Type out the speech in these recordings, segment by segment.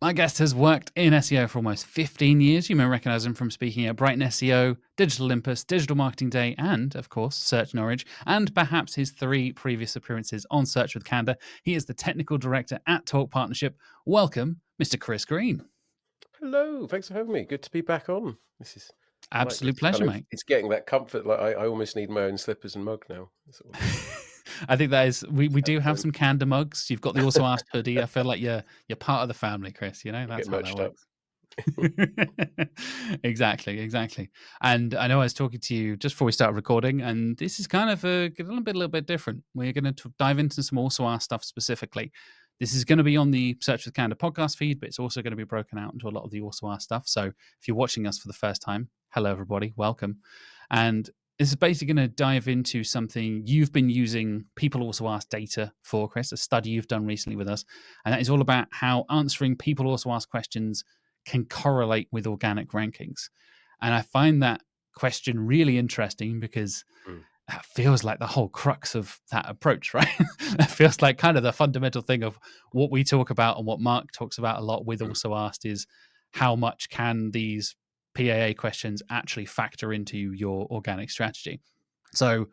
My guest has worked in SEO for almost 15 years. You may recognize him from speaking at Brighton SEO, Digital Olympus, Digital Marketing Day, and, of course, Search Norwich, and perhaps his 3 previous appearances on Search with Candour. He is the Technical Director at Talk Partnership. Welcome, Mr. Chris Green. Hello, thanks for having me. Good to be back on. This is like Absolute it's pleasure, kind of mate. it's getting that comfort. Like I almost need my own slippers and mug now. Sort of I think that is we do have point. some Candour mugs. You've got the AlsoAsked hoodie. I feel like you're part of the family, Chris. You know, Get that's how that merched up. works. Exactly. And I know I was talking to you just before we started recording, and this is kind of a little bit different. We're going to dive into some also our stuff specifically. This is going to be on the Search with Canada podcast feed, but it's also going to be broken out into a lot of the also our stuff. So if you're watching us for the first time, hello everybody, welcome. And this is basically going to dive into something you've been using People Also Ask data for, Chris, a study you've done recently with us. And that is all about how answering People Also Ask questions can correlate with organic rankings. And I find that question really interesting because Mm. that feels like the whole crux of that approach, right? It feels like kind of the fundamental thing of what we talk about and what Mark talks about a lot with Mm. Also Asked is how much can these PAA questions actually factor into your organic strategy. So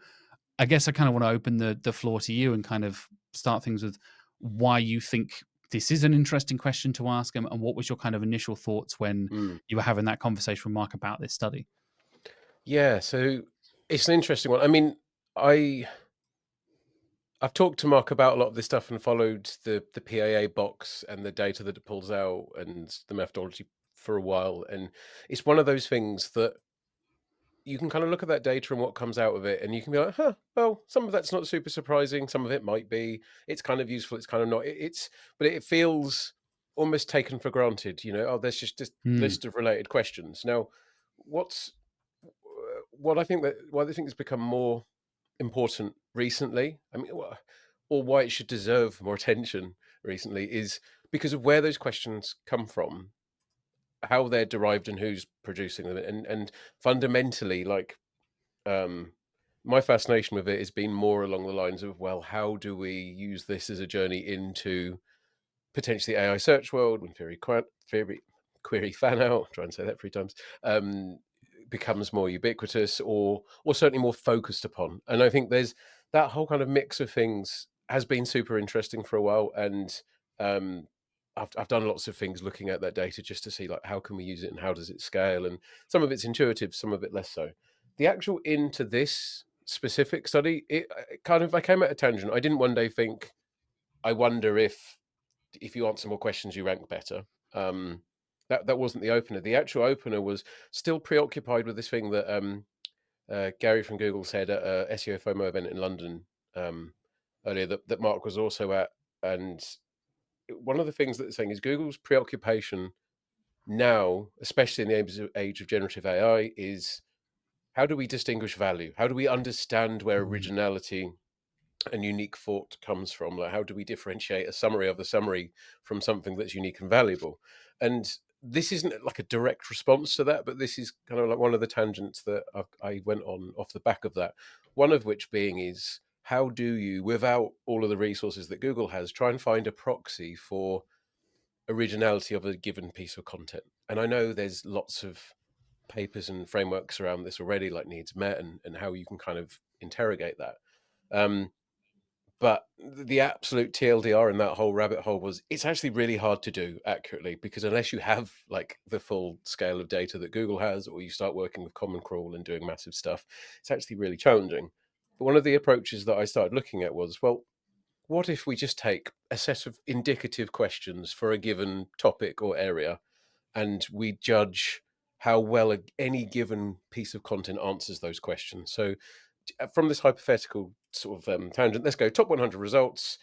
I guess I kind of want to open the floor to you and kind of start things with why you think this is an interesting question to ask, and what was your kind of initial thoughts when Mm. you were having that conversation with Mark about this study? Yeah, so it's an interesting one. I mean, I I've talked to Mark about a lot of this stuff and followed the PAA box and the data that it pulls out and the methodology for a while, and it's one of those things that you can kind of look at that data and what comes out of it, and you can be like, huh, well, some of that's not super surprising. Some of it might be. It's kind of useful. It's kind of not. But it feels almost taken for granted. Oh, there's just this Hmm. list of related questions. Now, what's what I think that why I think has become more important recently. I mean, or why it should deserve more attention recently is because of where those questions come from, how they're derived, and who's producing them, and fundamentally, like um, my fascination with it has been more along the lines of, well, how do we use this as a journey into potentially AI search world when theory query fan out, try and say that 3 times, becomes more ubiquitous or certainly more focused upon. And I think there's that whole kind of mix of things has been super interesting for a while. And um, I've done lots of things looking at that data just to see like how can we use it and how does it scale. And some of it's intuitive, some of it less so. The actual into this specific study, it kind of I came at a tangent. I didn't one day think, I wonder if you answer more questions, you rank better. That wasn't the opener. The actual opener was still preoccupied with this thing that Gary from Google said at a SEO FOMO event in London earlier that Mark was also at. And one of the things that they're saying is Google's preoccupation now, especially in the age of generative AI, is how do we distinguish value? How do we understand where Mm. originality and unique thought comes from? Like, how do we differentiate a summary of the summary from something that's unique and valuable? And this isn't like a direct response to that, but this is kind of like one of the tangents that I went on off the back of that. One of which being is, how do you, without all of the resources that Google has, try and find a proxy for originality of a given piece of content? And I know there's lots of papers and frameworks around this already, like needs met and how you can kind of interrogate that. Um, but the absolute TLDR in that whole rabbit hole was it's actually really hard to do accurately, because unless you have like the full scale of data that Google has, or you start working with Common Crawl and doing massive stuff, it's actually really challenging. But one of the approaches that I started looking at was, well, what if we just take a set of indicative questions for a given topic or area, and we judge how well any given piece of content answers those questions? So from this hypothetical sort of tangent, let's go top 100 results,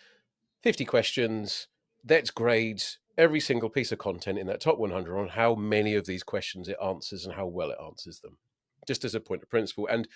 50 questions. Let's grade every single piece of content in that top 100 on how many of these questions it answers and how well it answers them, just as a point of principle. And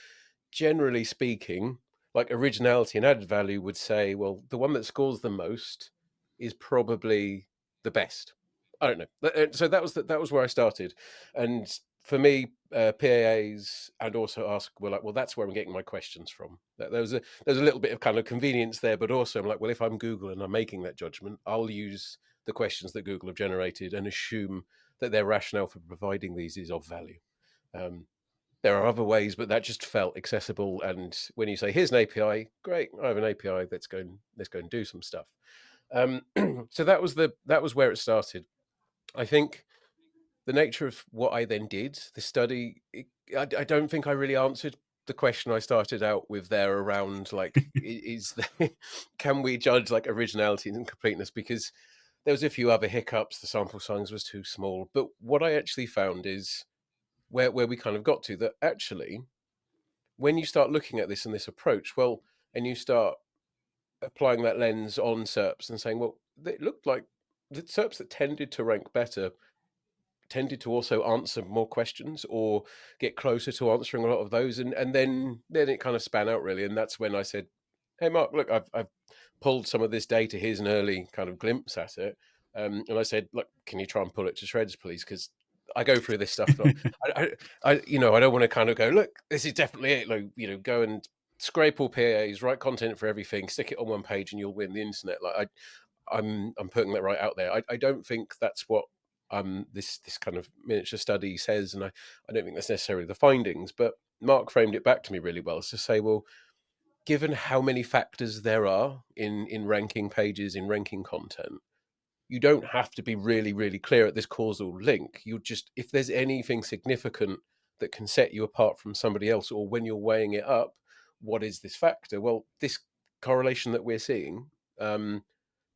generally speaking, like originality and added value would say, well, the one that scores the most is probably the best. I don't know. So that was where I started, and for me, PAAs and also ask were like, well, that's where I'm getting my questions from. There's a little bit of kind of convenience there, but also I'm like, well, if I'm Google and I'm making that judgment, I'll use the questions that Google have generated and assume that their rationale for providing these is of value. Um, there are other ways, but that just felt accessible. And when you say, "Here's an API," great, I have an API. Let's go and do some stuff. So that was where it started. I think the nature of what I then did, the study, I don't think I really answered the question I started out with there around like, is the, can we judge like originality and completeness? Because there was a few other hiccups. The sample size was too small. But what I actually found is where we kind of got to that actually, when you start looking at this and this approach, well, and you start applying that lens on SERPs and saying, well, it looked like the SERPs that tended to rank better tended to also answer more questions or get closer to answering a lot of those, and then it kind of span out really, and that's when I said, "Hey, Mark, look, I've pulled some of this data. Here's an early kind of glimpse at it." And I said, "Look, can you try and pull it to shreds, please? Because I go through this stuff. Not, I don't want to kind of go, look, this is definitely it. Like, go and scrape all PAAs, write content for everything, stick it on one page, and you'll win the internet. Like, I'm putting that right out there. I don't think that's what this kind of miniature study says, and I don't think that's necessarily the findings. But Mark framed it back to me really well, is to say, well, given how many factors there are in ranking pages, in ranking content, you don't have to be really, really clear at this causal link. You just, if there's anything significant that can set you apart from somebody else, or when you're weighing it up, what is this factor? Well, this correlation that we're seeing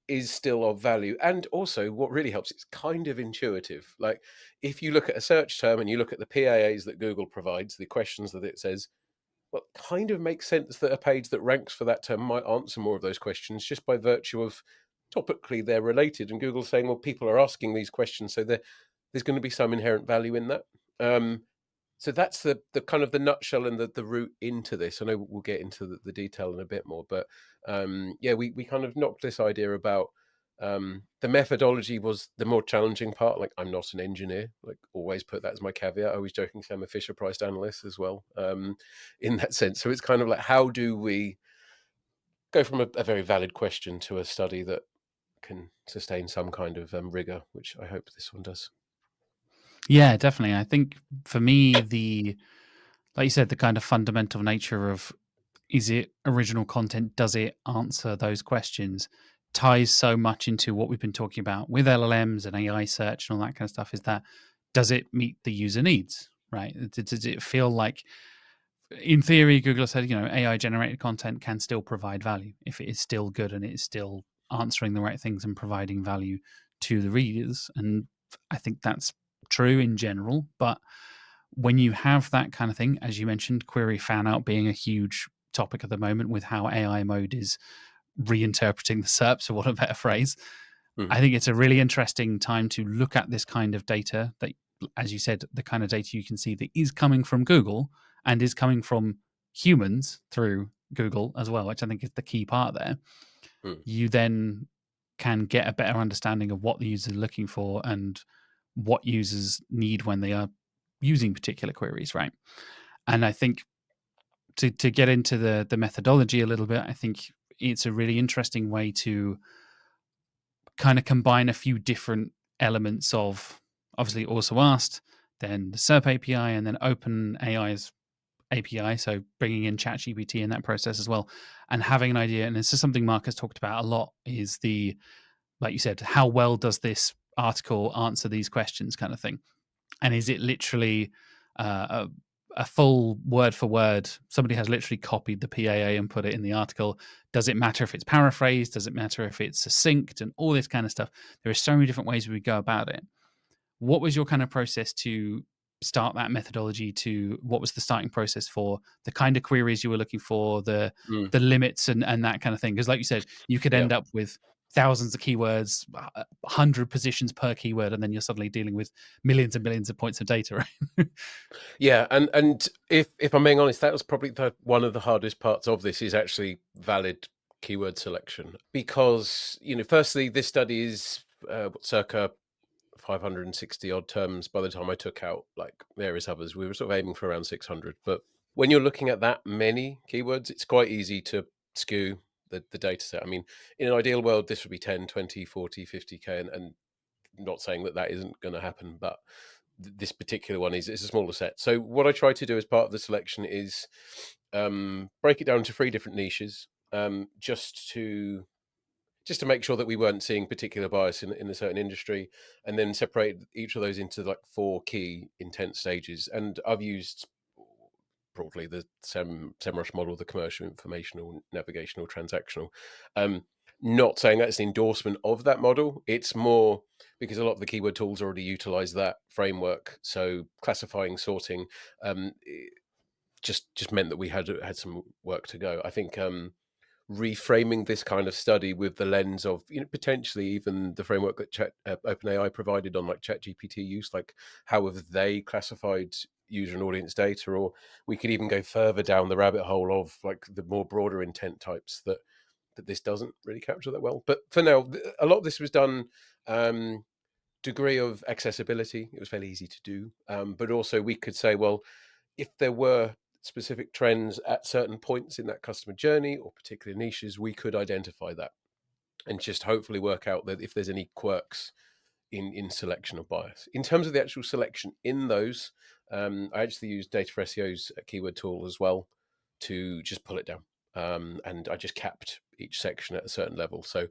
is still of value. And also, what really helps, it's kind of intuitive. Like, if you look at a search term and you look at the PAAs that Google provides, the questions that it says, well, it kind of makes sense that a page that ranks for that term might answer more of those questions just by virtue of topically they're related. And Google's saying, well, people are asking these questions, so there's going to be some inherent value in that. So that's the kind of the nutshell and the route into this. I know we'll get into the detail in a bit more, but yeah, we kind of knocked this idea about the methodology was the more challenging part. Like, I'm not an engineer, like, always put that as my caveat. I was joking, I'm a Fisher Price analyst as well, in that sense. So it's kind of like, how do we go from a very valid question to a study that can sustain some kind of rigor, which I hope this one does. Yeah, definitely. I think for me, like you said, the kind of fundamental nature of is it original content? Does it answer those questions? Ties so much into what we've been talking about with LLMs and AI search and all that kind of stuff. Is that, does it meet the user needs? Right? Does it feel like, in theory, Google said, AI generated content can still provide value if it is still good and it is still answering the right things and providing value to the readers. And I think that's true in general. But when you have that kind of thing, as you mentioned, query fan out being a huge topic at the moment with how AI mode is reinterpreting the SERPs, for what a better phrase, Mhm. I think it's a really interesting time to look at this kind of data that, as you said, the kind of data you can see that is coming from Google and is coming from humans through Google as well, which I think is the key part there. Mm. You then can get a better understanding of what the user is looking for and what users need when they are using particular queries, right? And I think to get into the methodology a little bit, I think it's a really interesting way to kind of combine a few different elements of, obviously, AlsoAsked, then the SERP API, and then OpenAI's API. So bringing in ChatGPT in that process as well, and having an idea. And this is something Mark has talked about a lot: is the, like you said, how well does this article answer these questions, kind of thing, and is it literally a full word for word? Somebody has literally copied the PAA and put it in the article. Does it matter if it's paraphrased? Does it matter if it's succinct and all this kind of stuff? There are so many different ways we go about it. What was your kind of process to start that methodology? To what was the starting process for the kind of queries you were looking for, Mm. the limits and that kind of thing? Because, like you said, you could Yeah. end up with thousands of keywords, 100 positions per keyword, and then you're suddenly dealing with millions and millions of points of data, right? Yeah, and if I'm being honest, that was probably one of the hardest parts of this, is actually valid keyword selection, because firstly, this study is circa 560 odd terms by the time I took out like various others. We were sort of aiming for around 600, but when you're looking at that many keywords, it's quite easy to skew the data set. I mean, in an ideal world, this would be 10, 20, 40, 50K, and not saying that that isn't going to happen, but this particular one is it's a smaller set. So what I try to do as part of the selection is break it down into 3 different niches, just to make sure that we weren't seeing particular bias in a certain industry, and then separate each of those into like 4 key intent stages. And I've used broadly the SEMrush model, the commercial, informational, navigational, transactional. Um, Not saying that's an endorsement of that model. It's more because a lot of the keyword tools already utilize that framework. So classifying, sorting, just meant that we had some work to go. I think reframing this kind of study with the lens of, potentially even the framework that OpenAI provided on like ChatGPT use, like how have they classified user and audience data, or we could even go further down the rabbit hole of like the more broader intent types that this doesn't really capture that well. But for now, a lot of this was done. Degree of accessibility, it was fairly easy to do, but also we could say, well, if there were specific trends at certain points in that customer journey or particular niches, we could identify that and just hopefully work out that if there's any quirks in selection or bias. In terms of the actual selection in those, I actually use Data for SEO's keyword tool as well to just pull it down. And I just capped each section at a certain level. So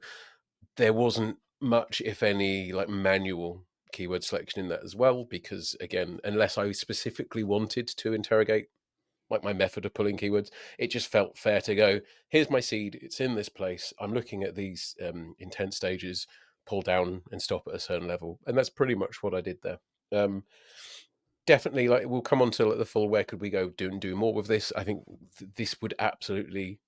there wasn't much, if any, like manual keyword selection in that as well, because again, unless I specifically wanted to interrogate like my method of pulling keywords, it just felt fair to go, here's my seed, it's in this place, I'm looking at these intent stages, pull down and stop at a certain level. And that's pretty much what I did there. Definitely, like we'll come on to like the full where could we go do more with this. I think this would absolutely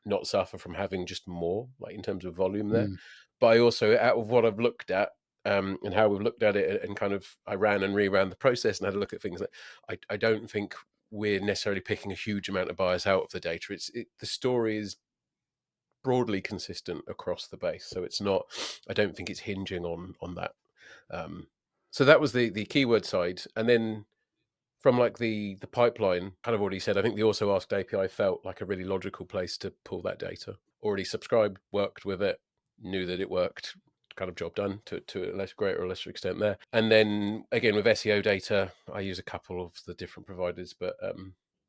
not suffer from having just more, like in terms of volume there. Mm. But I also, out of what I've looked at, and how we've looked at it, and kind of I ran and reran the process and had a look at things that I don't think we're necessarily picking a huge amount of bias out of the data. The story is broadly consistent across the base, so it's not. I don't think it's hinging on that. Um, so that was the keyword side, and then from like the pipeline, kind of already said, I think the AlsoAsked API felt like a really logical place to pull that data. Already subscribed, worked with it, knew that it worked, kind of job done to a less greater or lesser extent there. And then again with SEO data, I use a couple of the different providers, but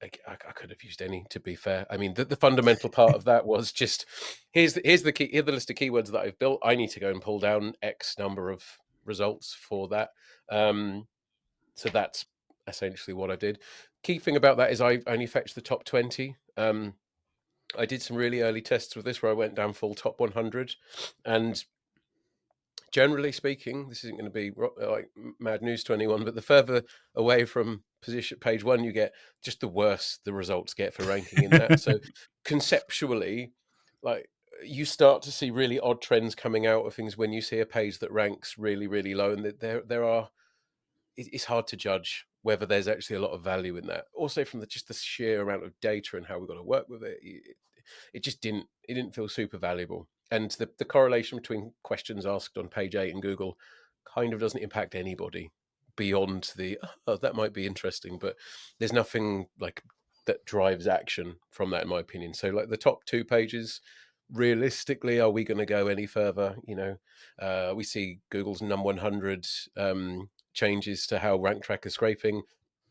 I could have used any, to be fair. I mean, the fundamental part of that was just here's the list of keywords that I've built. I need to go and pull down X number of results for that. So that's essentially what I did. Key thing about that is I only fetched the top 20. I did some really early tests with this where I went down full top 100, and generally speaking, this isn't going to be like mad news to anyone, but the further away from position page 1 you get, just the worse the results get for ranking in that. So conceptually, like you start to see really odd trends coming out of things when you see a page that ranks really, really low, and that there are it's hard to judge whether there's actually a lot of value in that. Also, from just the sheer amount of data and how we've got to work with it, it just didn't feel super valuable. And the correlation between questions asked on page 8 in Google kind of doesn't impact anybody beyond the that might be interesting, but there's nothing like that drives action from that, in my opinion. So, like the top 2 pages, realistically, are we going to go any further? We see Google's num 100 changes to how rank track is scraping.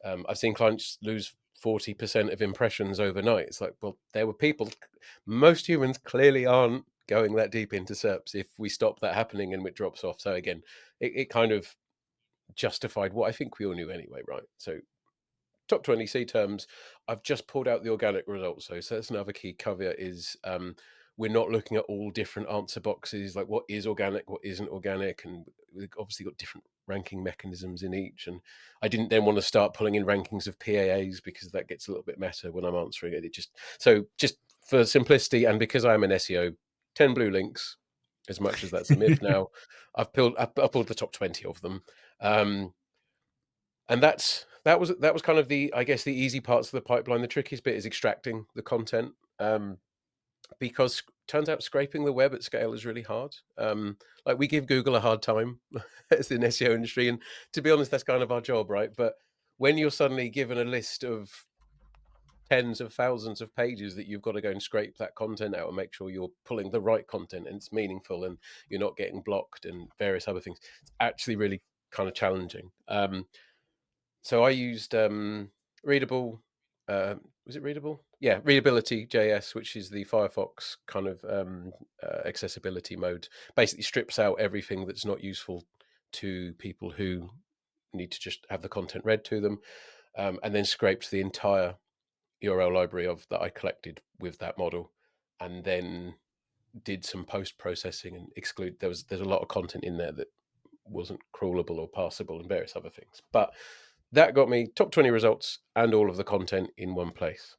I've seen clients lose 40% of impressions overnight. It's like, well, there were people. Most humans clearly aren't going that deep into SERPs if we stop that happening and it drops off. So again, it kind of justified what I think we all knew anyway, right? So top 20 C terms, I've just pulled out the organic results. So that's another key caveat is we're not looking at all different answer boxes, like what is organic, what isn't organic. And we've obviously got different ranking mechanisms in each. And I didn't then want to start pulling in rankings of PAAs because that gets a little bit meta when I'm answering it. Just for simplicity, and because I'm an SEO, 10 blue links, as much as that's a myth now, I pulled the top 20 of them. And that was kind of I guess the easy parts of the pipeline. The trickiest bit is extracting the content, because turns out scraping the web at scale is really hard. Like we give Google a hard time as in SEO industry, and to be honest, that's kind of our job, right? But when you're suddenly given a list of tens of thousands of pages that you've got to go and scrape that content out and make sure you're pulling the right content and it's meaningful and you're not getting blocked and various other things. It's actually really kind of challenging. So I used Readable. Was it Readable? Yeah, Readability JS, which is the Firefox kind of accessibility mode. Basically, strips out everything that's not useful to people who need to just have the content read to them, and then scrapes the entire URL library of that I collected with that model, and then did some post processing and exclude. There's a lot of content in there that wasn't crawlable or parsable and various other things. But that got me top 20 results and all of the content in one place.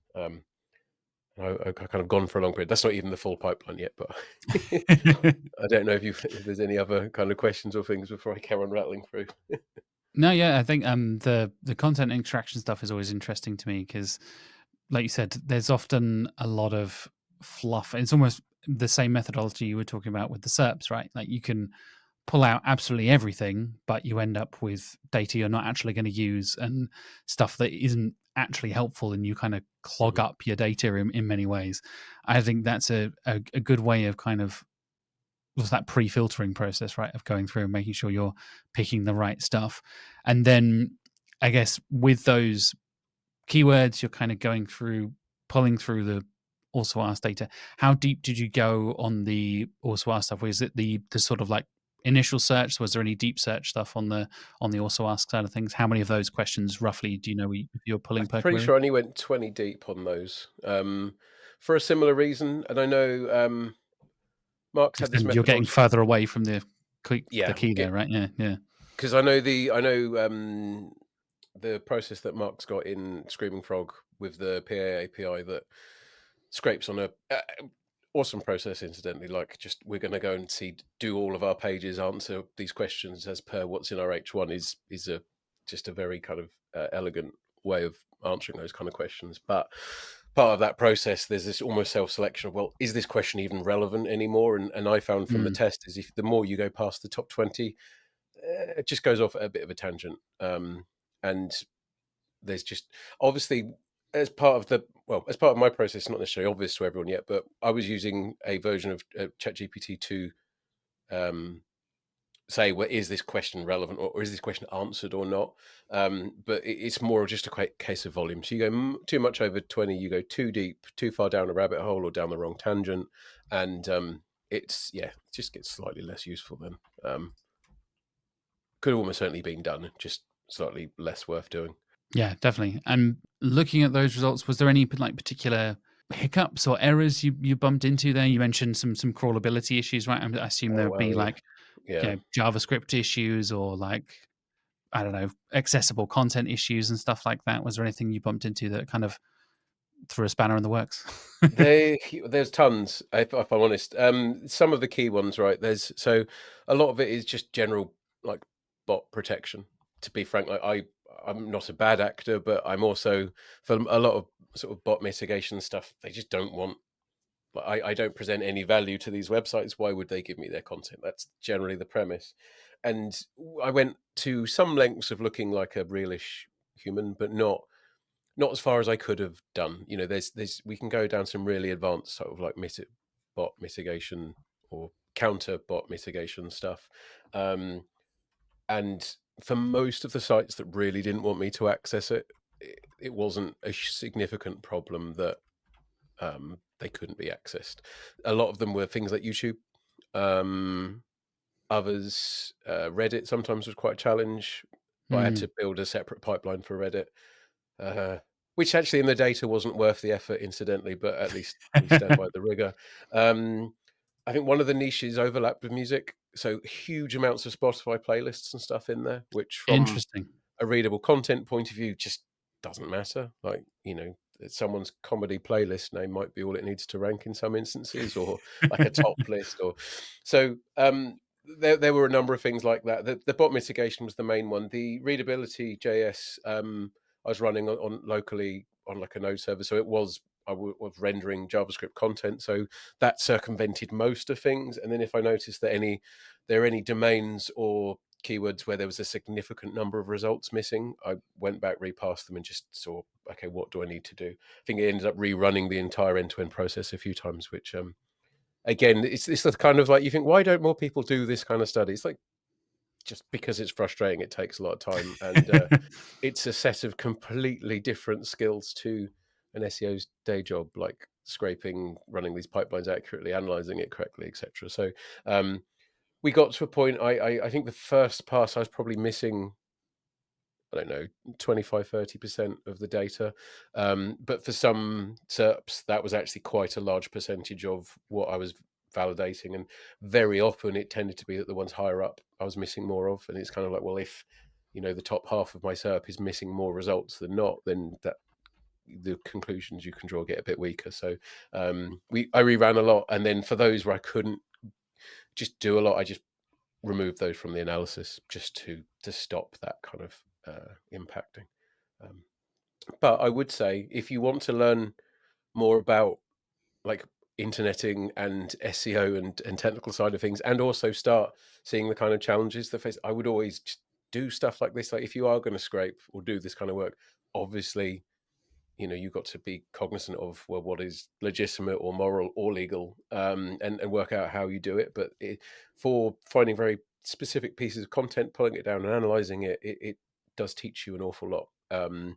I kind of gone for a long period. That's not even the full pipeline yet, but I don't know if there's any other kind of questions or things before I carry on rattling through. No, yeah, I think the content extraction stuff is always interesting to me because, like you said, there's often a lot of fluff. It's almost the same methodology you were talking about with the SERPs, right? Like you can pull out absolutely everything, but you end up with data you're not actually going to use and stuff that isn't actually helpful, and you kind of clog Mhm. up your data in many ways. I think that's a good way of kind of was that pre-filtering process, right? Of going through and making sure you're picking the right stuff. And then I guess with those keywords, you're kind of going through, pulling through the also asked data. How deep did you go on the also asked stuff? Was it the sort of like initial search? Was there any deep search stuff on the also asked side of things? How many of those questions roughly do you know if you're I'm pulling per pretty query? sure I only went 20 deep on those, for a similar reason. And I know Mark's had Just this then you're getting methodology. further away from the Yeah, key there, right? Yeah, yeah. because I know the process that Mark's got in Screaming Frog with the PAA API that scrapes on a awesome process. Incidentally, like just we're going to go and see do all of our pages answer these questions as per what's in our H1 is a just a very kind of elegant way of answering those kind of questions. But part of that process, there's this almost self-selection of, well, is this question even relevant anymore? And I found from the Mm, test is if the more you go past the top 20, it just goes off at a bit of a tangent. And there's just obviously as part of my process, not necessarily obvious to everyone yet, but I was using a version of ChatGPT to um, say, well, is this question relevant or is this question answered or not? But it's more just a case of volume. So you go too much over 20, you go too deep, too far down a rabbit hole or down the wrong tangent. And it just gets slightly less useful then. Could have almost certainly been done, just slightly less worth doing. yeah, definitely. And looking at those results, was there any like particular hiccups or errors you bumped into there? You mentioned some crawlability issues, right? I assume Oh, there would wow. be Yeah. like Yeah. JavaScript issues or like I don't know accessible content issues and stuff like that. Was there anything you bumped into that kind of threw a spanner in the works? There's tons, if I'm honest. Some of the key ones, right? A lot of it is just general like bot protection. To be frank, like I'm not a bad actor, but I'm also for a lot of sort of bot mitigation stuff. They just don't want. Like, I don't present any value to these websites. Why would they give me their content? That's generally the premise. And I went to some lengths of looking like a realish human, but not as far as I could have done. You know, there's we can go down some really advanced sort of like bot mitigation or counter bot mitigation stuff. Um, and for most of the sites that really didn't want me to access it wasn't a significant problem that they couldn't be accessed. A lot of them were things like YouTube. Um, Others, Reddit sometimes was quite a challenge, but I had Hmm, to build a separate pipeline for Reddit. Uh, which actually in the data wasn't worth the effort, incidentally, but at least we stand by the rigor. Um, I think one of the niches overlapped with music, so huge amounts of Spotify playlists and stuff in there, which from interesting. a readable content point of view just doesn't matter. Like, someone's comedy playlist name might be all it needs to rank in some instances, or like a top list, or so. There were a number of things like that. The bot mitigation was the main one. The readability JS I was running on locally on like a node server, so was rendering JavaScript content, so that circumvented most of things. And then if I noticed that there are any domains or keywords where there was a significant number of results missing, I went back, repassed them, and just saw, okay, what do I need to do? I think it ended up rerunning the entire end-to-end process a few times, which again, it's the kind of like, you think, why don't more people do this kind of study? It's like, just because it's frustrating, it takes a lot of time, and it's a set of completely different skills to an SEO's day job, like scraping, running these pipelines accurately, analyzing it correctly, etc. So we got to a point. I think the first pass I was probably missing, I don't know, 25-30% of the data. But for some SERPs, that was actually quite a large percentage of what I was validating. And very often it tended to be that the ones higher up I was missing more of. And it's kind of like, well, if, the top half of my SERP is missing more results than not, then that the conclusions you can draw get a bit weaker. So I reran a lot. And then for those where I couldn't just do a lot, I just remove those from the analysis just to stop that kind of impacting. Um, but I would say, if you want to learn more about like interneting and SEO and technical side of things, and also start seeing the kind of challenges that face, I would always just do stuff like this. Like, if you are going to scrape or do this kind of work, obviously, you've got to be cognizant of, well, what is legitimate or moral or legal, and work out how you do it. But for finding very specific pieces of content, pulling it down and analyzing it, it does teach you an awful lot. And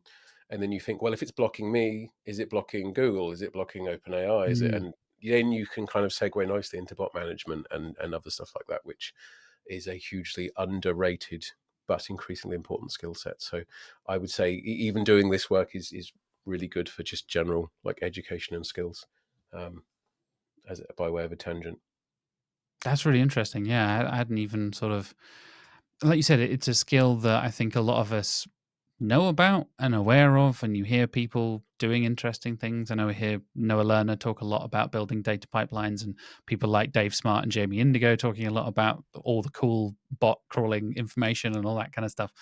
then you think, well, if it's blocking me, is it blocking Google? Is it blocking OpenAI? Is it? Mm. And then you can kind of segue nicely into bot management and other stuff like that, which is a hugely underrated but increasingly important skill set. So I would say even doing this work is really good for just general like education and skills, as by way of a tangent. That's really interesting. Yeah, I hadn't even sort of, like you said, it's a skill that I think a lot of us know about and aware of, and you hear people doing interesting things. I know we hear Noah Lerner talk a lot about building data pipelines, and people like Dave Smart and Jamie Indigo talking a lot about all the cool bot crawling information and all that kind of stuff.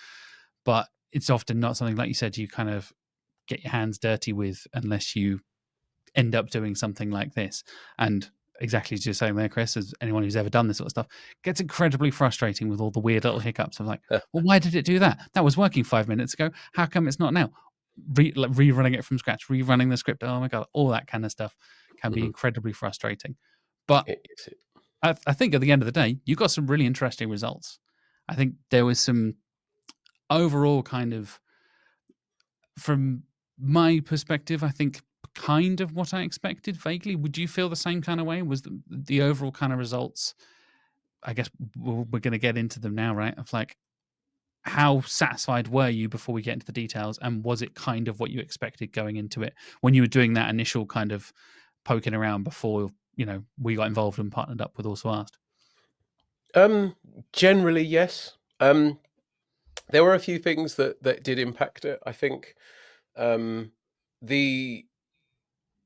But it's often not something, like you said, you kind of get your hands dirty with unless you end up doing something like this. And exactly as you're saying there, Chris, as anyone who's ever done this sort of stuff, gets incredibly frustrating with all the weird little hiccups of like, well, why did it do that? That was working 5 minutes ago. How come it's not now? Rerunning it from scratch, rerunning the script. Oh my God, all that kind of stuff can be Mhm. incredibly frustrating. But It's it. I think at the end of the day, you got some really interesting results. I think there was some overall kind of, from my perspective, I think kind of what I expected vaguely. Would you feel the same kind of way? Was the overall kind of results? I guess we're going to get into them now, right? Of like, how satisfied were you before we get into the details, and was it kind of what you expected going into it when you were doing that initial kind of poking around before we got involved and partnered up with AlsoAsked? Um, Generally, yes. There were a few things that did impact it. I think the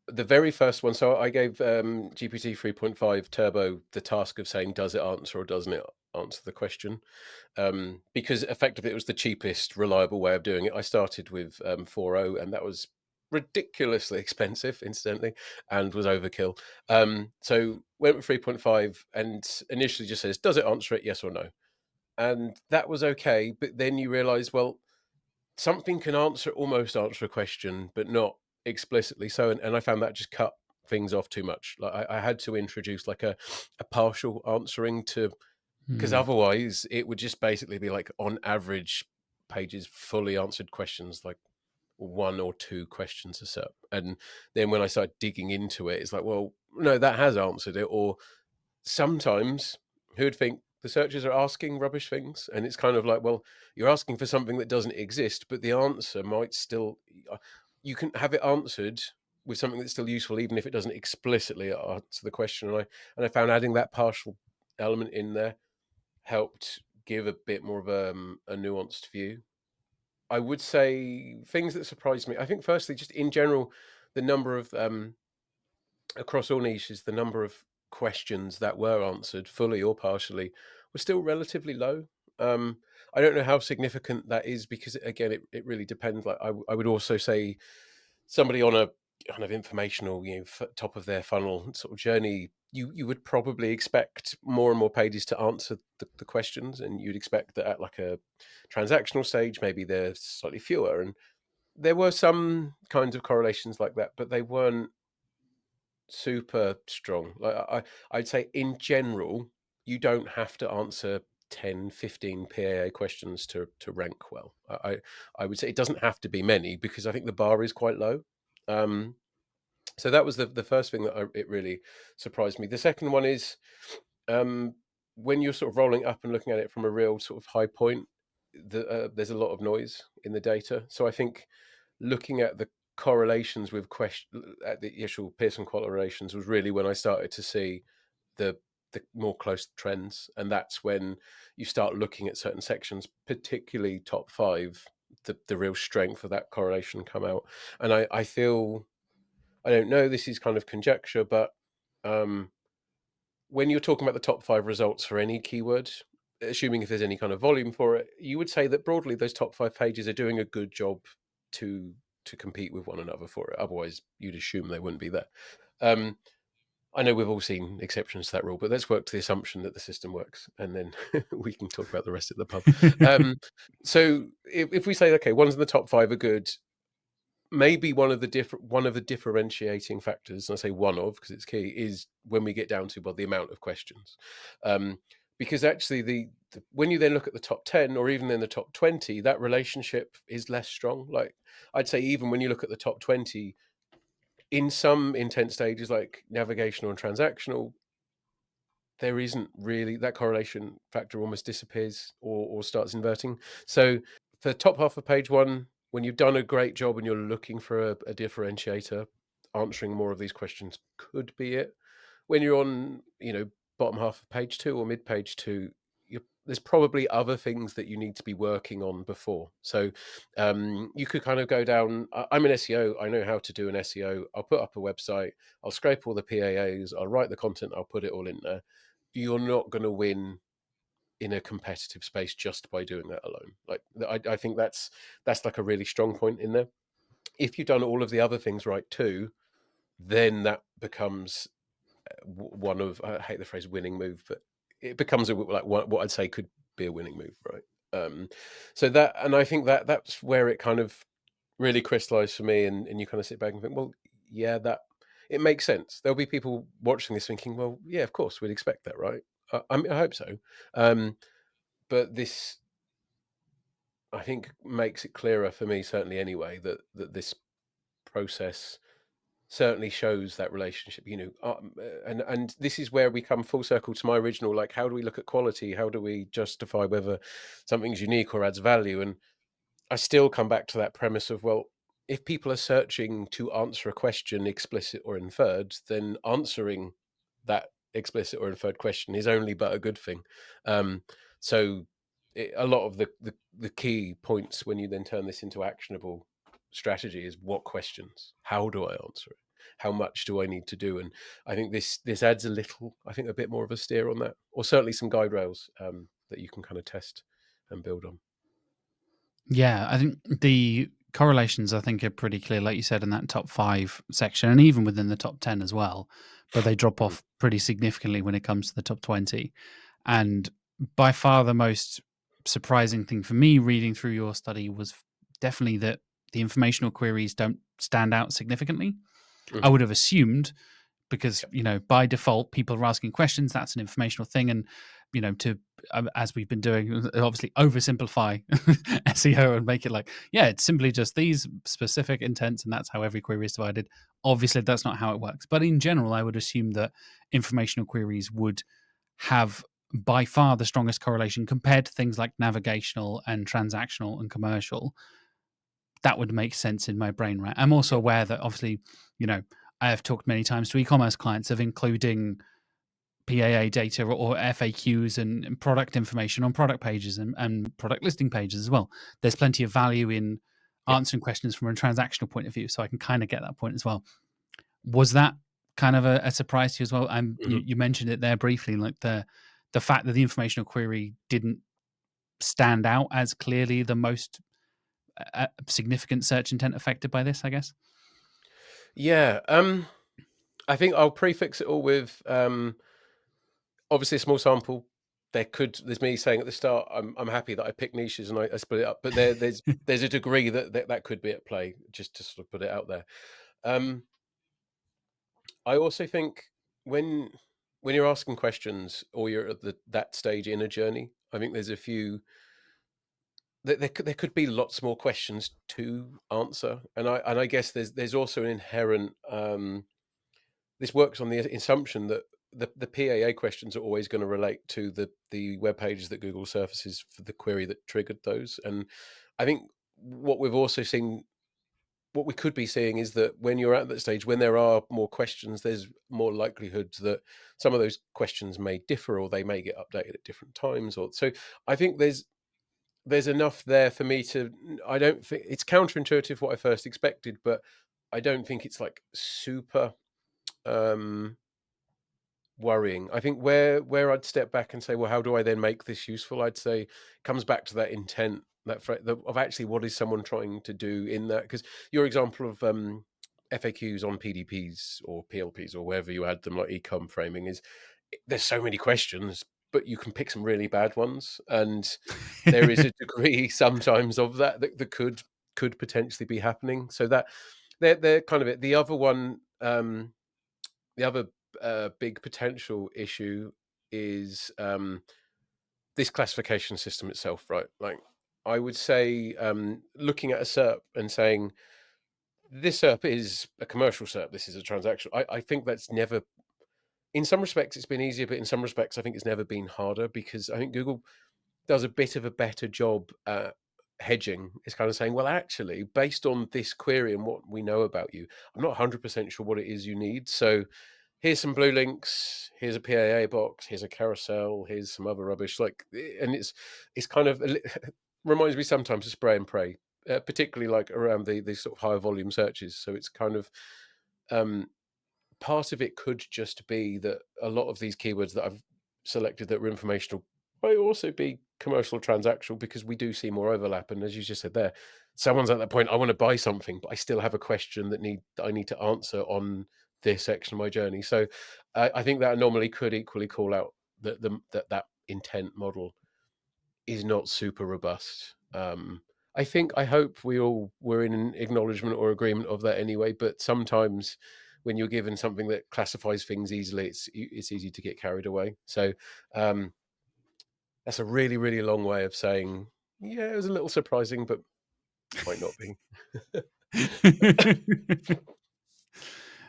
the very first one. So I gave GPT 3.5 Turbo the task of saying, does it answer or doesn't it answer the question? Because effectively it was the cheapest, reliable way of doing it. I started with 4.0, and that was ridiculously expensive, incidentally, and was overkill. So went with 3.5, and initially just says, does it answer it, yes or no? And that was okay. But then you realize, well, something can almost answer a question, but not explicitly so. And I found that just cut things off too much. Like, I had to introduce like a partial answering to, because Hmm. otherwise it would just basically be like, on average, pages fully answered questions, like one or two questions a set. And then when I started digging into it, it's like, well, no, that has answered it. Or sometimes, who'd think the searchers are asking rubbish things? And it's kind of like, well, you're asking for something that doesn't exist, but the answer might still, you can have it answered with something that's still useful, even if it doesn't explicitly answer the question. And I found adding that partial element in there helped give a bit more of a nuanced view. I would say things that surprised me. I think, firstly, just in general, the number of across all niches, the number of questions that were answered fully or partially was still relatively low. Um, I don't know how significant that is, because again, it really depends. Like, I would also say somebody on a kind of informational, top of their funnel sort of journey, you would probably expect more and more pages to answer the questions, and you'd expect that at like a transactional stage, maybe there's slightly fewer. And there were some kinds of correlations like that, but they weren't super strong. Like I'd say in general, you don't have to answer 10, 15 PAA questions to rank well. I would say it doesn't have to be many, because I think the bar is quite low. So that was the first thing that it really surprised me. The second one is, um, when you're sort of rolling up and looking at it from a real sort of high point, there's a lot of noise in the data. So I think looking at the correlations with at the actual Pearson correlations was really when I started to see the more close trends, and that's when you start looking at certain sections, particularly top five, the real strength of that correlation come out. And I feel, I don't know, this is kind of conjecture, but um, when you're talking about the top five results for any keyword, assuming if there's any kind of volume for it, you would say that broadly those top five pages are doing a good job to compete with one another for it. Otherwise, you'd assume they wouldn't be there. Um, I know we've all seen exceptions to that rule, but let's work to the assumption that the system works, and then we can talk about the rest of the pub. So if we say, okay, ones in the top five are good, maybe one of the differentiating factors, and I say one of because it's key, is when we get down to, well, the amount of questions. um, because actually when you then look at the top 10 or even in the top 20, that relationship is less strong. Like I'd say even when you look at the top 20, in some intent stages like navigational and transactional, there isn't really that correlation factor, almost disappears or starts inverting. So for top half of page one, when you've done a great job and you're looking for a differentiator, answering more of these questions could be it. When you're on, bottom half of page two or mid page two, there's probably other things that you need to be working on before. So you could kind of go down. I'm an SEO. I know how to do an SEO. I'll put up a website. I'll scrape all the PAAs. I'll write the content. I'll put it all in there. You're not going to win in a competitive space just by doing that alone. Like I think that's like a really strong point in there. If you've done all of the other things right too, then that becomes one of, I hate the phrase winning move, but it becomes like what I'd say could be a winning move, right? So that, and I think that's where it kind of really crystallized for me, and you kind of sit back and think, well, yeah, that it makes sense. There'll be people watching this thinking, well, yeah, of course we'd expect that, right? I hope so. Um, but this, I think, makes it clearer for me, certainly anyway, that this process certainly shows that relationship, and this is where we come full circle to my original, like, how do we look at quality? How do we justify whether something's unique or adds value? And I still come back to that premise of, well, if people are searching to answer a question, explicit or inferred, then answering that explicit or inferred question is only but a good thing. Um, so a lot of the key points when you then turn this into actionable strategy is, what questions? How do I answer it? How much do I need to do? And I think this adds a bit more of a steer on that, or certainly some guide rails that you can kind of test and build on. Yeah, I think the correlations, I think, are pretty clear, like you said, in that top 5 section, and even within the top 10 as well, but they drop Mhm. off pretty significantly when it comes to the top 20. And by far the most surprising thing for me reading through your study was definitely that the informational queries don't stand out significantly. I Mhm. would have assumed, because Yep. by default people are asking questions, that's an informational thing, and to as we've been doing, obviously oversimplify SEO and make it like, yeah, it's simply just these specific intents and that's how every query is divided. Obviously that's not how it works, but in general I would assume that informational queries would have by far the strongest correlation compared to things like navigational and transactional and commercial. That would make sense in my brain, right? I'm also Yep. aware that obviously, you know, I have talked many times to e-commerce clients of including PAA data or FAQs and product information on product pages and product listing pages as well. There's plenty of value in Yep. answering questions from a transactional point of view, so I can kind of get that point as well. Was that kind of a surprise to you as well? Mhm. You mentioned it there briefly, like the fact that the informational query didn't stand out as clearly the most significant search intent affected by this, I guess. Yeah, I think I'll prefix it all with, obviously a small sample. There's me saying at the start, I'm happy that I picked niches and I split it up, but there's a degree that could be at play, just to sort of put it out there. Um, I also think when when you're asking questions or you're at that stage in a journey, I think there's a few there could be lots more questions to answer, and I guess there's also an inherent, this works on the assumption that the PAA questions are always going to relate to the web pages that Google surfaces for the query that triggered those. And I think what we've also seen, what we could be seeing, is that when you're at that stage, when there are more questions, there's more likelihood that some of those questions may differ or they may get updated at different times. Or so I think there's enough there for me to. I don't think it's counterintuitive what I first expected, but I don't think it's like super. Um, Worrying. I think where I'd step back and say, "Well, how do I then make this useful?" I'd say comes back to that intent, of actually what is someone trying to do in that. Because your example of FAQs on PDPs or PLPs or wherever you add them, like ecom framing, is there's so many questions, but you can pick some really bad ones, and there is a degree sometimes of that could potentially be happening. So that they're kind of it. The other one. The other big potential issue is this classification system itself, right? Like, I would say, looking at a SERP and saying this SERP is a commercial SERP, this is a transactional. I think that's never. In some respects, it's been easier, but in some respects, I think it's never been harder, because I think Google does a bit of a better job at hedging. It's kind of saying, well, actually, based on this query and what we know about you, I'm not 100% sure what it is you need. So here's some blue links, here's a PAA box, here's a carousel, here's some other rubbish. Like, and it's kind of reminds me sometimes of spray and pray, particularly like around the sort of higher volume searches. So it's kind of, um, part of it could just be that a lot of these keywords that I've selected that were informational might also be commercial transactional, because we do see more overlap. And as you just said there, someone's at that point, I want to buy something, but I still have a question that I need to answer on this section of my journey. So I think that anomaly could equally call out that intent model is not super robust. I hope we all were in an acknowledgement or agreement of that anyway. But sometimes when you're given something that classifies things easily, it's easy to get carried away. So um, that's a really, really long way of saying, yeah, it was a little surprising, but might not be.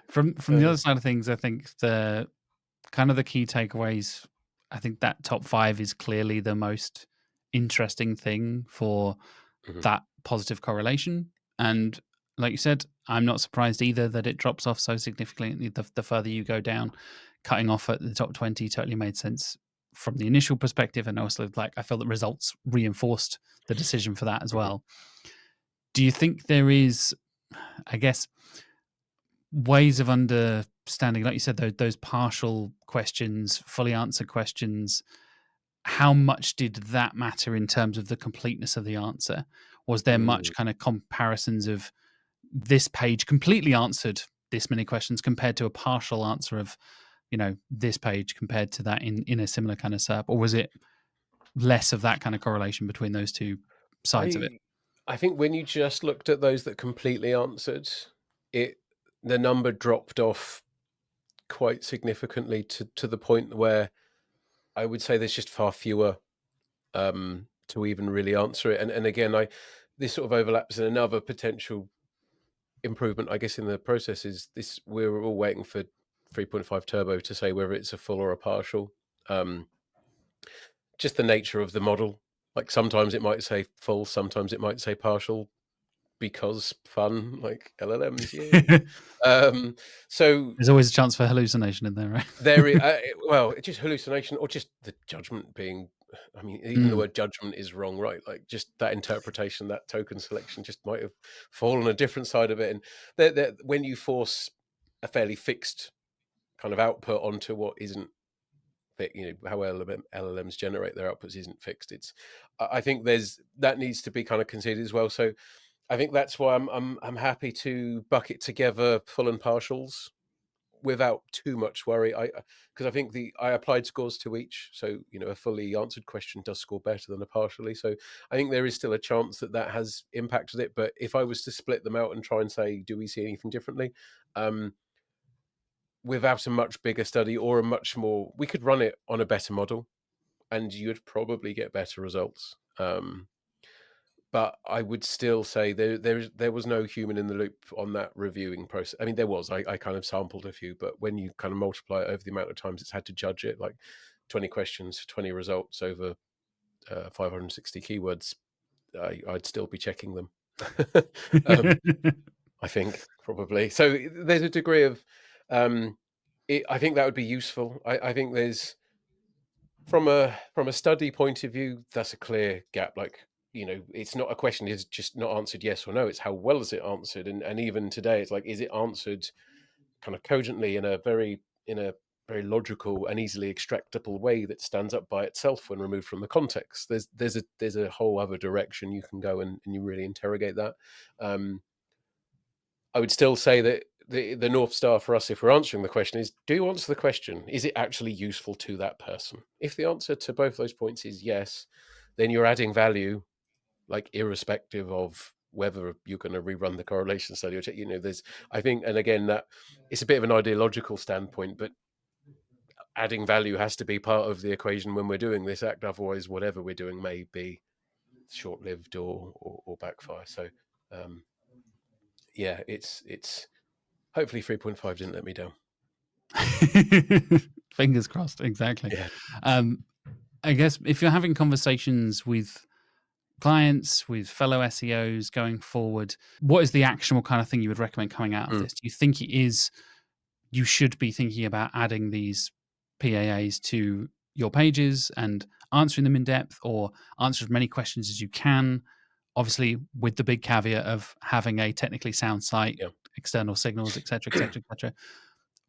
From the Uh, other side of things, I think the kind of the key takeaways, I think that top 5 is clearly the most interesting thing for mhm, that positive correlation. And like you said, I'm not surprised either that it drops off so significantly the further you go down. Cutting off at the top 20 totally made sense from the initial perspective. And also, like, I feel that results reinforced the decision for that as mhm, well. Do you think there is, I guess, ways of understanding, like you said, those partial questions, fully answered questions? How much did that matter in terms of the completeness of the answer? Was there much mm. kind of comparisons of this page completely answered this many questions compared to a partial answer of, this page compared to that in a similar kind of SERP? Or was it less of that kind of correlation between those two sides of it? I I think when you just looked at those that completely answered, it the number dropped off quite significantly, to the point where I would say there's just far fewer to even really answer it. And again, I this sort of overlaps in another potential improvement, I guess, in the process. Is this we're all waiting for 3.5 turbo to say whether it's a full or a partial. Um, just the nature of the model. Like, sometimes it might say full, sometimes it might say partial, because fun, like LLMs, yay. Um, so There's always a chance for hallucination in there, right? well, it's just hallucination, or just the judgment being. I mean, even the Mm. word judgment is wrong, right? Like, just that interpretation, that token selection just might have fallen a different side of it. And when you force a fairly fixed kind of output onto what isn't how LLMs generate their outputs isn't fixed. I think there's that needs to be kind of considered as well. So I think that's why I'm happy to bucket together full and partials without too much worry. Because I think I applied scores to each, so a fully answered question does score better than a partially. So I think there is still a chance that that has impacted it. But if I was to split them out and try and say, do we see anything differently? Um, Without a much bigger study or a much more, we could run it on a better model, and you'd probably get better results. But I would still say there was no human in the loop on that reviewing process. I mean, there was. I kind of sampled a few, but when you kind of multiply it over the amount of times it's had to judge it, like 20 questions, 20 results over 560 keywords, I'd still be checking them. um, I think probably. So there's a degree of, um, I think that would be useful. I think there's from a study point of view, that's a clear gap. Like, it's not a question is just not answered yes or no. It's how well is it answered, and even today, it's like, is it answered kind of cogently in a very logical and easily extractable way that stands up by itself when removed from the context. There's a whole other direction you can go, and you really interrogate that. Um, I would still say that the North Star for us, if we're answering the question, is, do you answer the question? Is it actually useful to that person? If the answer to both those points is yes, then you're adding value, like irrespective of whether you're going to rerun the correlation study or there's, I think, and again, that it's a bit of an ideological standpoint, but adding value has to be part of the equation when we're doing this act. Otherwise, whatever we're doing may be short-lived or backfire. So, um, yeah, it's hopefully 3.5 didn't let me down. Fingers crossed. Exactly. Yeah. Um, I guess if you're having conversations with clients, with fellow SEOs going forward, what is the actionable kind of thing you would recommend coming out of Mm. this? Do you think you should be thinking about adding these PAAs to your pages and answering them in depth, or answer as many questions as you can? Obviously, with the big caveat of having a technically sound site, Yeah. external signals, et cetera, et cetera, et cetera.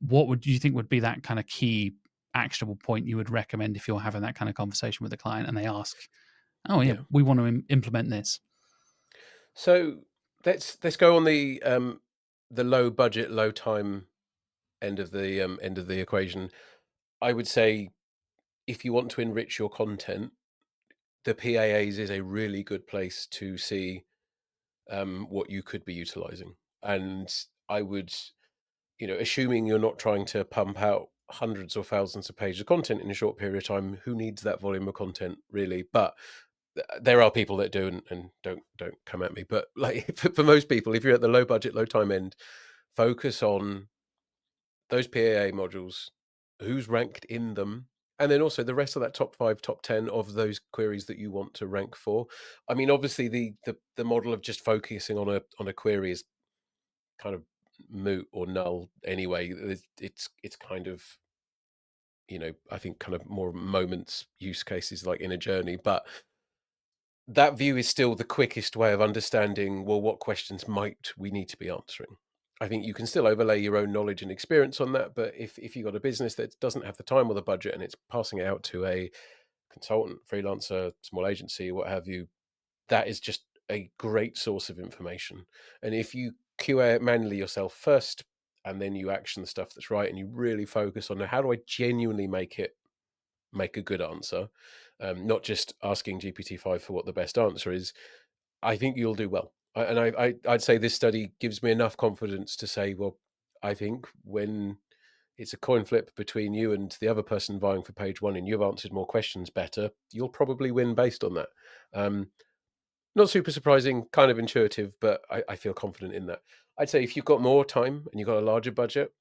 What would you think would be that kind of key actionable point you would recommend if you're having that kind of conversation with a client and they ask, "Oh yeah, Yeah. we want to implement this." So let's go on the low budget, low time end of the equation. I would say, if you want to enrich your content, the PAAs is a really good place to see what you could be utilizing. And I would, assuming you're not trying to pump out hundreds or thousands of pages of content in a short period of time, who needs that volume of content really? But there are people that do, and don't come at me. But like, for most people, if you're at the low budget, low time end, focus on those PAA modules, who's ranked in them, and then also the rest of that top 5, top 10 of those queries that you want to rank for. I mean, obviously, the model of just focusing on a query is kind of moot or null anyway. It's kind of, I think, kind of more moments use cases like in a journey, but that view is still the quickest way of understanding, well, what questions might we need to be answering. I think you can still overlay your own knowledge and experience on that, but if you've got a business that doesn't have the time or the budget and it's passing it out to a consultant, freelancer, small agency, what have you, that is just a great source of information. And if you QA it manually yourself first, and then you action the stuff that's right, and you really focus on, how do I genuinely make a good answer, not just asking GPT-5 for what the best answer is, I think you'll do well. I'd say this study gives me enough confidence to say, well, I think when it's a coin flip between you and the other person vying for page one, and you've answered more questions better, you'll probably win based on that. Um, Not super surprising, kind of intuitive, but I feel confident in that. I'd say if you've got more time and you've got a larger budget,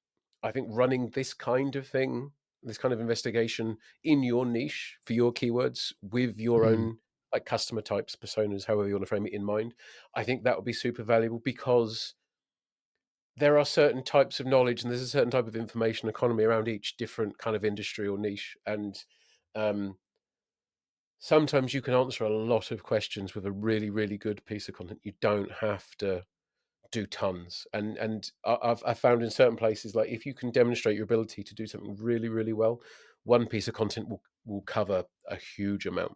I think running this kind of thing, this kind of investigation in your niche for your keywords with your Mhm. own like customer types, personas, however you want to frame it in mind, I think that would be super valuable, because there are certain types of knowledge and there's a certain type of information economy around each different kind of industry or niche. And um, sometimes you can answer a lot of questions with a really, really good piece of content. You don't have to do tons. And I've found in certain places, like, if you can demonstrate your ability to do something really, really well, one piece of content will cover a huge amount.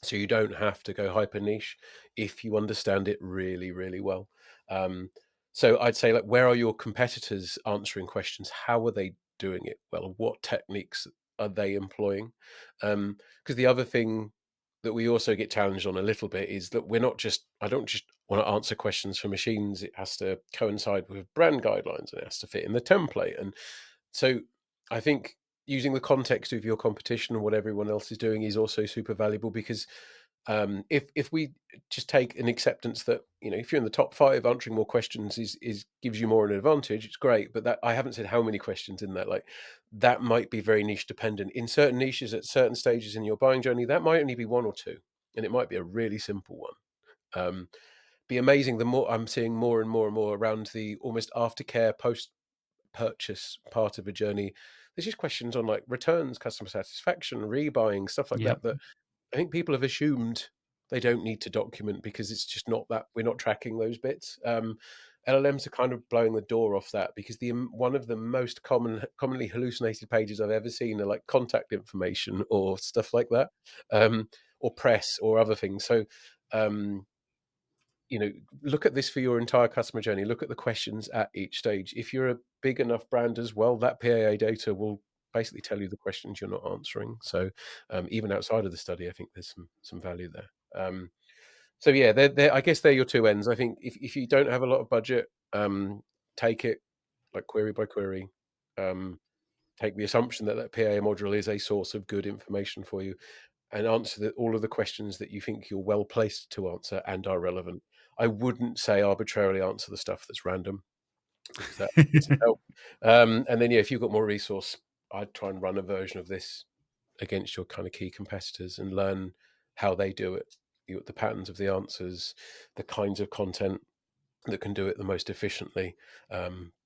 So you don't have to go hyper niche if you understand it really, really well. Um, so I'd say, like, where are your competitors answering questions? How are they doing it well? What techniques are they employing? Because the other thing that we also get challenged on a little bit is that we're not just I don't just want to answer questions for machines. It has to coincide with brand guidelines and it has to fit in the template. And so I think using the context of your competition and what everyone else is doing is also super valuable, because if we just take an acceptance that, if you're in the top five, answering more questions is gives you more an advantage, it's great. But that, I haven't said how many questions in there. Like, that might be very niche dependent. In certain niches at certain stages in your buying journey, that might only be one or two, and it might be a really simple one. Be amazing. The more I'm seeing more and more and more around the almost aftercare, post purchase part of a journey, there's just questions on, like, returns, customer satisfaction, rebuying, stuff like Yep. that, that I think people have assumed they don't need to document because it's just not that we're not tracking those bits. LLMs are kind of blowing the door off that, because one of the most commonly hallucinated pages I've ever seen are, like, contact information or stuff like that, or press or other things. So, um, look at this for your entire customer journey. Look at the questions at each stage. If you're a big enough brand as well, that PAA data will basically tell you the questions you're not answering. So, even outside of the study, I think there's some value there. So yeah, I guess they're your two ends. I think if you don't have a lot of budget, take it like query by query. Um, Take the assumption that that PAA module is a source of good information for you, and answer all of the questions that you think you're well placed to answer and are relevant. I wouldn't say arbitrarily answer the stuff that's random, because that doesn't help. And then, yeah, if you've got more resource, I'd try and run a version of this against your kind of key competitors and learn how they do it, the patterns of the answers, the kinds of content that can do it the most efficiently,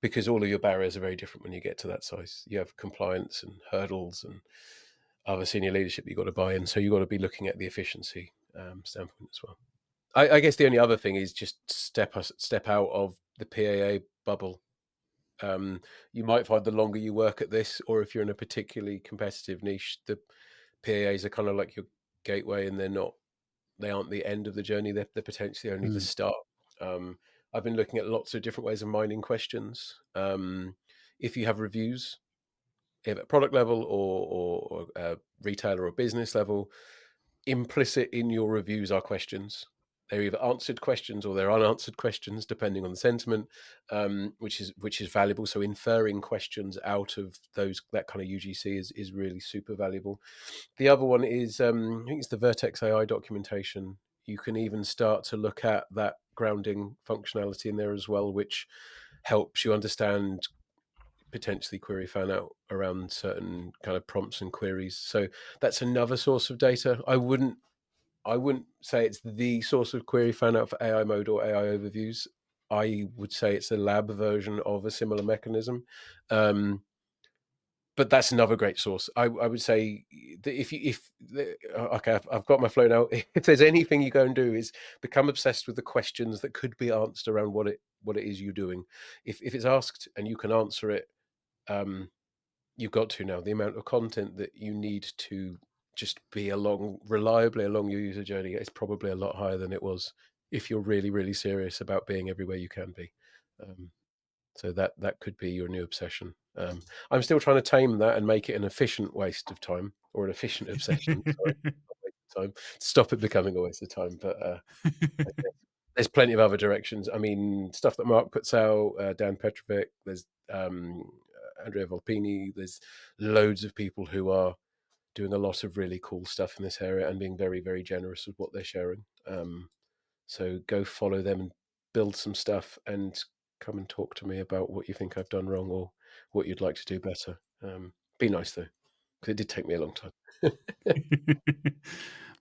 because all of your barriers are very different when you get to that size. You have compliance and hurdles and other senior leadership you've got to buy in. So you've got to be looking at the efficiency standpoint as well. I guess the only other thing is just step out of the PAA bubble. You might find the longer you work at this, or if you're in a particularly competitive niche, the PAAs are kind of like your gateway, and they aren't the end of the journey. They're potentially only the Mm. start. I've been looking at lots of different ways of mining questions. If you have reviews, if at product level or retailer or business level, implicit in your reviews are questions. They're either answered questions or they're unanswered questions, depending on the sentiment, which is valuable. So inferring questions out of that kind of UGC is really super valuable. The other one is, I think it's the Vertex AI documentation. You can even start to look at that grounding functionality in there as well, which helps you understand potentially query fan out around certain kind of prompts and queries. So that's another source of data. I wouldn't say it's the source of query fan out for AI mode or AI overviews. I would say it's a lab version of a similar mechanism. Um, but that's another great source. I would say that okay, I've got my flow now. If there's anything you go and do, is become obsessed with the questions that could be answered around what it is you're doing. If it's asked and you can answer it, um, you've got to now. The amount of content that you need to just be reliably along your user journey is probably a lot higher than it was if you're really, really serious about being everywhere you can be. Um, so that could be your new obsession. I'm still trying to tame that and make it an efficient waste of time, or an efficient obsession. Sorry, not waste of time. Stop it becoming a waste of time. But I guess there's plenty of other directions. I mean, stuff that Mark puts out, Dan Petrovic. There's Andrea Volpini. There's loads of people who are doing a lot of really cool stuff in this area and being very, very generous with what they're sharing. So go follow them and build some stuff, and come and talk to me about what you think I've done wrong or what you'd like to do better. Be nice though, because it did take me a long time.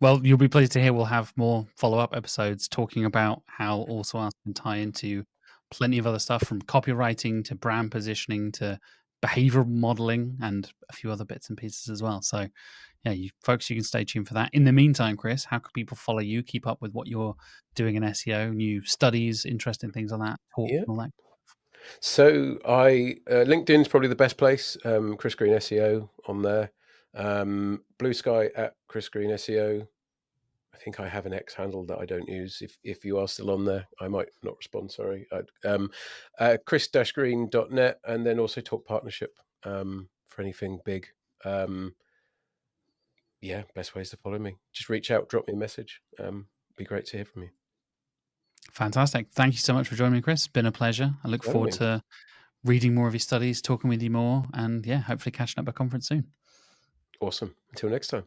Well, you'll be pleased to hear we'll have more follow-up episodes talking about how AlsoAsked can tie into plenty of other stuff, from copywriting to brand positioning to behavioral modeling and a few other bits and pieces as well. So, yeah, you folks, you can stay tuned for that. In the meantime, Chris, how can people follow you, keep up with what you're doing in SEO, new studies, interesting things like that, talk, Yeah. all that? So LinkedIn's probably the best place. Chris Green SEO on there. Blue Sky at Chris Green SEO. I think I have an X handle that I don't use. If you are still on there, I might not respond. Sorry. Chris-green.net, and then also Talk Partnership for anything big. Yeah, best ways to follow me. Just reach out, drop me a message. Be great to hear from you. Fantastic. Thank you so much for joining me, Chris. Been a pleasure. I look For having forward me. to reading more of your studies, talking with you more, and yeah, hopefully catching up at a conference soon. Awesome. Until next time.